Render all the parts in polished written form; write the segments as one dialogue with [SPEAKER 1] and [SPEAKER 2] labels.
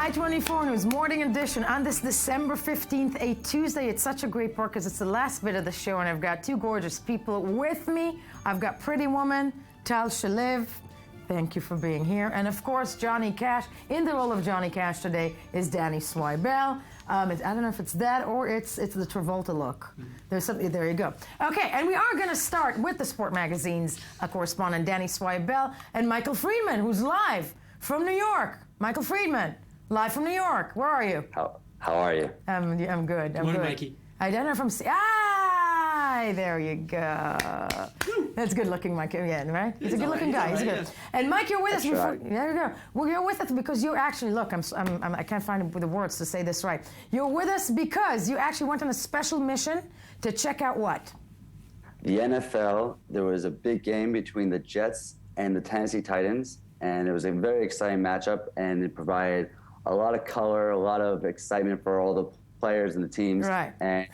[SPEAKER 1] I-24 News Morning Edition on this December 15th, a Tuesday. It's such a great part because it's the last bit of the show, and I've got two gorgeous people with me. I've got Pretty Woman, Tal Shalev. Thank you for being here. And of course, Johnny Cash. In the role of Johnny Cash today is Danny Swibel. I don't know if it's that or it's the Travolta look. There's something, there you go. Okay, and we are going to start with the Sport Magazine's correspondent Danny Swibel and Michael Friedman, who's live from New York. Michael Friedman, live from New York. Where are you?
[SPEAKER 2] How are you?
[SPEAKER 1] I'm good. I'm
[SPEAKER 3] Morning,
[SPEAKER 1] good.
[SPEAKER 3] Mikey.
[SPEAKER 1] I don't know from. There you go. That's good looking, Mike. Again, right? He's a good looking guy. He's good. And Mike, you're with us before. There you go. Well, you're with us because you actually look. I can't find the words to say this right. You're with us because you actually went on a special mission to check out what?
[SPEAKER 2] The NFL. There was a big game between the Jets and the Tennessee Titans, and it was a very exciting matchup, and it provided a lot of color, a lot of excitement for all the players and the teams.
[SPEAKER 1] Right.
[SPEAKER 2] And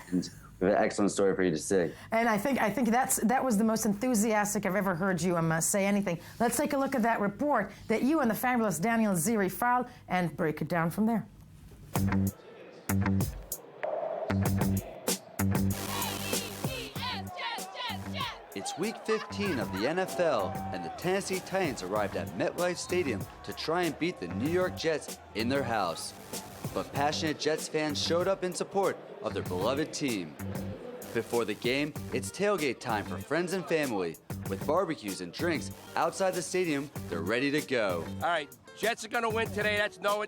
[SPEAKER 2] we have an excellent story for you to see.
[SPEAKER 1] And I think that was the most enthusiastic I've ever heard you say anything. Let's take a look at that report that you and the fabulous Daniel Ziri filed and break it down from there.
[SPEAKER 4] It's week 15 of the NFL, and the Tennessee Titans arrived at MetLife Stadium to try and beat the New York Jets in their house. But passionate Jets fans showed up in support of their beloved team. Before the game, it's tailgate time for friends and family. With barbecues and drinks outside the stadium, they're ready to go.
[SPEAKER 5] All right, Jets are going to win today. That's no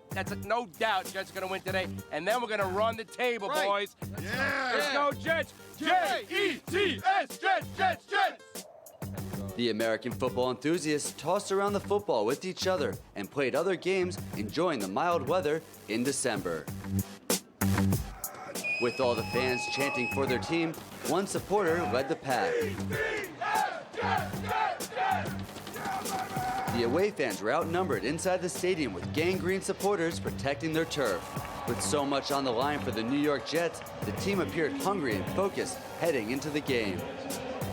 [SPEAKER 5] doubt. Jets are going to win today. And then we're going to run the table, boys.
[SPEAKER 6] Yeah.
[SPEAKER 5] Let's go, Jets. J-E-T-S, Jets, Jets, Jets.
[SPEAKER 4] The American football enthusiasts tossed around the football with each other and played other games, enjoying the mild weather in December. With all the fans chanting for their team, one supporter led the pack. The away fans were outnumbered inside the stadium with gangrene supporters protecting their turf. With so much on the line for the New York Jets, the team appeared hungry and focused heading into the game.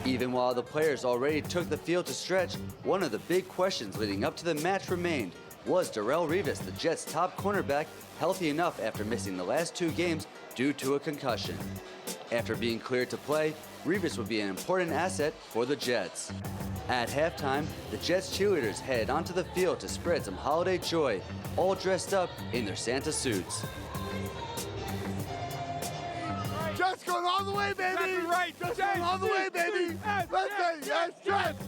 [SPEAKER 4] Even while the players already took the field to stretch, one of the big questions leading up to the match remained. Was Darrelle Revis, the Jets' top cornerback, healthy enough after missing the last two games due to a concussion? After being cleared to play, Revis would be an important asset for the Jets. At halftime, the Jets cheerleaders headed onto the field to spread some holiday joy, all dressed up in their Santa suits.
[SPEAKER 6] Jets going all the way, baby!
[SPEAKER 5] That's right,
[SPEAKER 6] Jets going all the way, baby! Let's go, yes, Jets!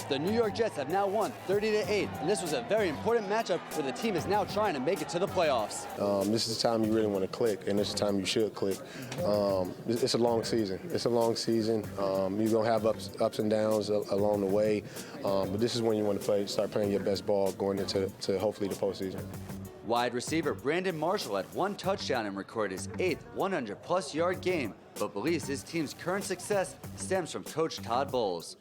[SPEAKER 4] The New York Jets have now won 30-8, and this was a very important matchup where the team is now trying to make it to the playoffs.
[SPEAKER 7] This is the time you really want to click, and this is the time you should click. It's a long season. It's a long season. You're going to have ups and downs along the way, but this is when you want to start playing your best ball going into hopefully the postseason.
[SPEAKER 4] Wide receiver Brandon Marshall had one touchdown and recorded his 8th 100-plus yard game, but believes his team's current success stems from Coach Todd Bowles.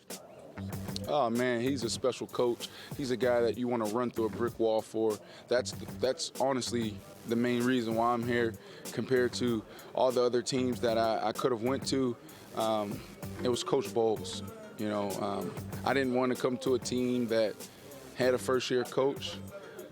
[SPEAKER 6] Oh, man, he's a special coach. He's a guy that you want to run through a brick wall for. That's honestly the main reason why I'm here compared to all the other teams that I could have went to. It was Coach Bowles. You know, I didn't want to come to a team that had a first-year coach.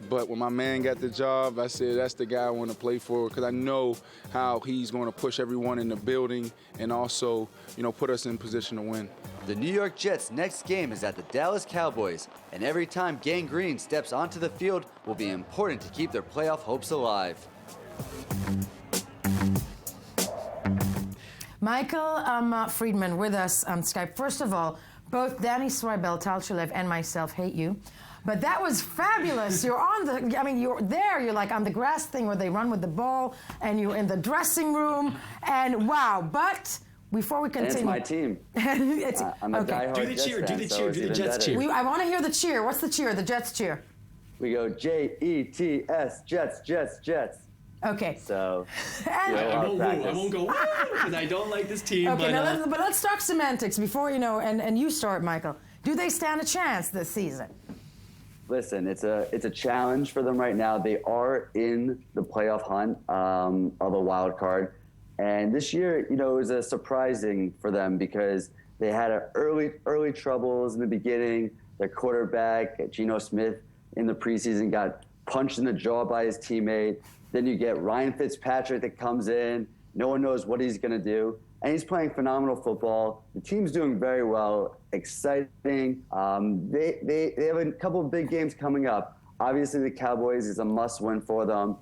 [SPEAKER 6] But when my man got the job, I said, that's the guy I want to play for because I know how he's going to push everyone in the building and also, you know, put us in position to win.
[SPEAKER 4] The New York Jets' next game is at the Dallas Cowboys, and every time Gangrene steps onto the field will be important to keep their playoff hopes alive.
[SPEAKER 1] Michael Friedman with us on Skype. First of all, both Danny Swibel, Tal Shalev, and myself hate you. But that was fabulous. You're like on the grass thing where they run with the ball, and you're in the dressing room, and wow. But before we continue.
[SPEAKER 2] And it's my team. I'm a diehard
[SPEAKER 3] Do the
[SPEAKER 2] Jets
[SPEAKER 3] cheer,
[SPEAKER 2] fan,
[SPEAKER 3] do the
[SPEAKER 2] so
[SPEAKER 3] cheer,
[SPEAKER 2] it's
[SPEAKER 3] do the
[SPEAKER 2] even
[SPEAKER 3] Jets
[SPEAKER 2] better.
[SPEAKER 3] cheer.
[SPEAKER 1] I want to hear the cheer. What's the cheer? The Jets cheer.
[SPEAKER 2] We go J-E-T-S, Jets, Jets, Jets.
[SPEAKER 1] Okay.
[SPEAKER 2] So,
[SPEAKER 3] I won't go because I don't like this team.
[SPEAKER 1] Okay,
[SPEAKER 3] but,
[SPEAKER 1] but let's talk semantics before and you start, Michael. Do they stand a chance this season?
[SPEAKER 2] Listen, it's a challenge for them right now. They are in the playoff hunt of a wild card. And this year, you know, it was surprising for them because they had early troubles in the beginning. Their quarterback, Geno Smith, in the preseason got punched in the jaw by his teammate. Then you get Ryan Fitzpatrick that comes in. No one knows what he's going to do. And he's playing phenomenal football. The team's doing very well, exciting. They have a couple of big games coming up. Obviously, the Cowboys is a must-win for them.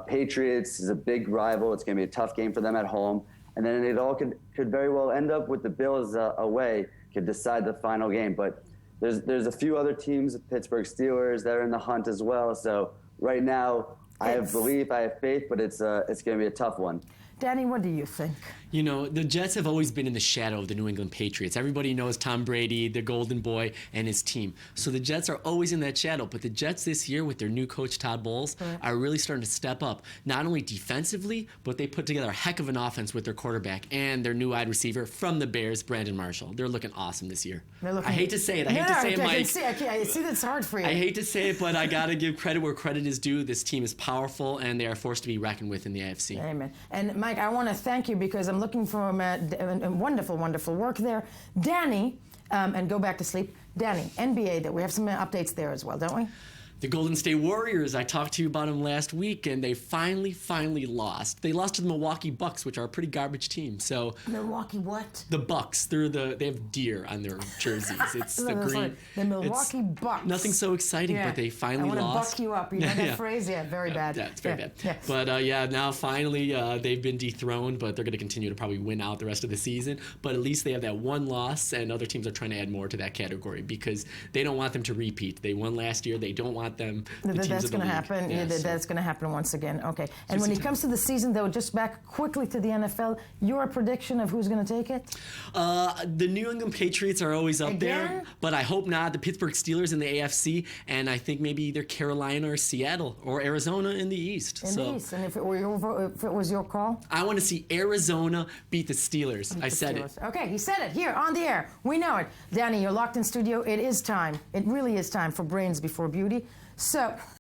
[SPEAKER 2] Patriots is a big rival. It's going to be a tough game for them at home. And then it all could very well end up with the Bills away, could decide the final game. But there's a few other teams, the Pittsburgh Steelers, that are in the hunt as well. So right now, I have belief, I have faith, but it's going to be a tough one.
[SPEAKER 1] Danny, what do you think?
[SPEAKER 3] You know, the Jets have always been in the shadow of the New England Patriots. Everybody knows Tom Brady, the golden boy, and his team. So the Jets are always in that shadow. But the Jets this year, with their new coach, Todd Bowles, are really starting to step up, not only defensively, but they put together a heck of an offense with their quarterback and their new wide receiver from the Bears, Brandon Marshall. They're looking awesome this year. I hate to say it. I hate to say it, Mike.
[SPEAKER 1] I see that's hard for you.
[SPEAKER 3] I hate to say it, but I got to give credit where credit is due. This team is powerful, and they are forced to be reckoned with in the AFC.
[SPEAKER 1] Amen. And Mike, I want to thank you because I'm looking for wonderful, wonderful work there. Danny, and go back to sleep. Danny, NBA, that we have some updates there as well, don't we?
[SPEAKER 3] The Golden State Warriors, I talked to you about them last week, and they finally lost. They lost to the Milwaukee Bucks, which are a pretty garbage team. So
[SPEAKER 1] Milwaukee what?
[SPEAKER 3] The Bucks. They have deer on their jerseys. It's the green.
[SPEAKER 1] The Milwaukee Bucks.
[SPEAKER 3] Nothing so exciting, but they finally lost.
[SPEAKER 1] I want to buck you up. You know that phrase? Yeah, very bad.
[SPEAKER 3] Yeah, it's very bad. Yeah. But now finally they've been dethroned, but they're going to continue to probably win out the rest of the season. But at least they have that one loss, and other teams are trying to add more to that category because they don't want them to repeat. They won last year. They don't want them.
[SPEAKER 1] That's going to happen.
[SPEAKER 3] Yeah,
[SPEAKER 1] that's going to happen once again. Okay. And when it comes to the season, though, just back quickly to the NFL, your prediction of who's going to take it?
[SPEAKER 3] The New England Patriots are always up
[SPEAKER 1] Again?
[SPEAKER 3] there, but I hope not. The Pittsburgh Steelers in the AFC, and I think maybe either Carolina or Seattle or Arizona in the East.
[SPEAKER 1] The East. And if it was your call?
[SPEAKER 3] I want to see Arizona beat the Steelers. I said it.
[SPEAKER 1] Okay, he said it here on the air. We know it. Danny, you're locked in studio. It is time. It really is time for Brains Before Beauty. So